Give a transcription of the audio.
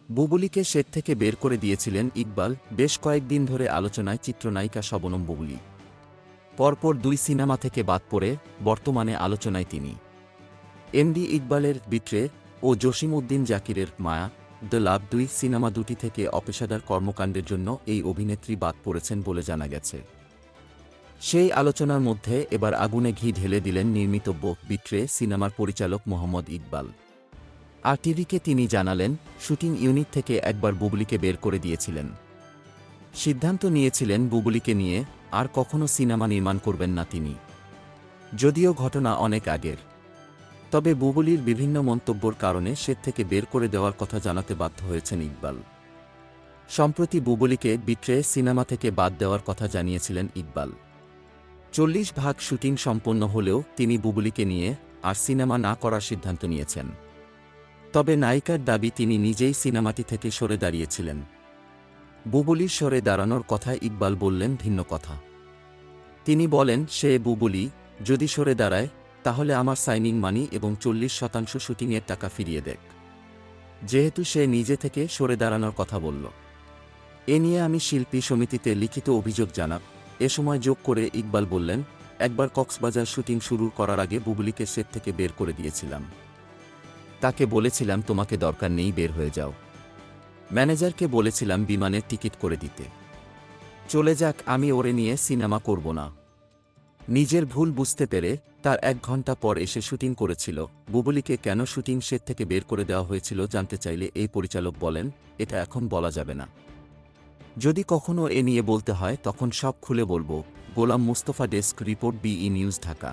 বুবুলিকে set থেকে বের করে দিয়েছিলেন ইকবাল। বেশ কয়েকদিন ধরে আলোচনায় চিত্রনায়িকা শবনম বুবুলি। পরপর 2 সিনেমা থেকে বাদ পড়ে বর্তমানে আলোচনায় তিনি। এমডি ইকবালের বিট্রে ও জসিম উদ্দিন জাকিরের মায়া দ্য লাভ 2 সিনেমা দুটি থেকে অপেশাদার কর্মকাণ্ডের জন্য এই অভিনেত্রী বাদ পড়েছেন বলে জানা গেছে। সেই আলোচনার মধ্যে এবার আগুনে ঘি ঢেলে দিলেন নির্মিতব্য বিট্রে সিনেমার পরিচালক মোহাম্মদ ইকবাল। আর টিভিকে তিনি জানালেন, শুটিং ইউনিট থেকে একবার বুবুলিকে বের করে দিয়েছিলেন। সিদ্ধান্ত নিয়েছিলেন বুবুলিকে নিয়ে আর কখনো সিনেমা নির্মাণ করবেন না তিনি। যদিও ঘটনা অনেক আগের, তবে বুবুলির বিভিন্ন মন্তব্যের কারণে সেট থেকে বের করে দেওয়ার কথা জানাতে বাধ্য হয়েছেন ইকবাল। সম্প্রতি বুবুলিকে বিট্রে সিনেমা থেকে বাদ দেওয়ার কথা জানিয়েছিলেন ইকবাল। 40% শুটিং সম্পন্ন হলেও তিনি বুবুলিকে নিয়ে আর সিনেমা না করার সিদ্ধান্ত নিয়েছেন। তবে নায়িকার দাবি তিনি নিজেই সিনেমাটি থেকে সরে দাঁড়িয়েছিলেন। বুবুলির সরে দাঁড়ানোর কথায় ইকবাল বললেন ভিন্ন কথা। তিনি বলেন, সে বুবুলি যদি সরে দাঁড়ায় তাহলে আমার সাইনিং মানি এবং 40% শুটিংয়ের টাকা ফিরিয়ে দেক। যেহেতু সে নিজে থেকে সরে দাঁড়ানোর কথা বলল, এ নিয়ে আমি শিল্পী সমিতিতে লিখিত অভিযোগ জানাব। এ সময় যোগ করে ইকবাল বললেন, একবার কক্সবাজার শুটিং শুরু করার আগে বুবুলিকে সেট থেকে বের করে দিয়েছিলাম। তাকে বলেছিলাম তোমাকে দরকার নেই, বের হয়ে যাও। ম্যানেজারকে বলেছিলাম বিমানের টিকিট করে দিতে, চলে যাক, আমি ওরে নিয়ে সিনেমা করব না। নিজের ভুল বুঝতে পেরে তার 1 ঘন্টা পর এসে শুটিং করেছিল। বুবুলিকে কেন শুটিং সেট থেকে বের করে দেওয়া হয়েছিল জানতে চাইলে এই পরিচালক বলেন, এটা এখন বলা যাবে না। যদি কখনো এ নিয়ে বলতে হয় তখন সব খুলে বলবো। Golam Mustafa, desk report, BE news, Dhaka.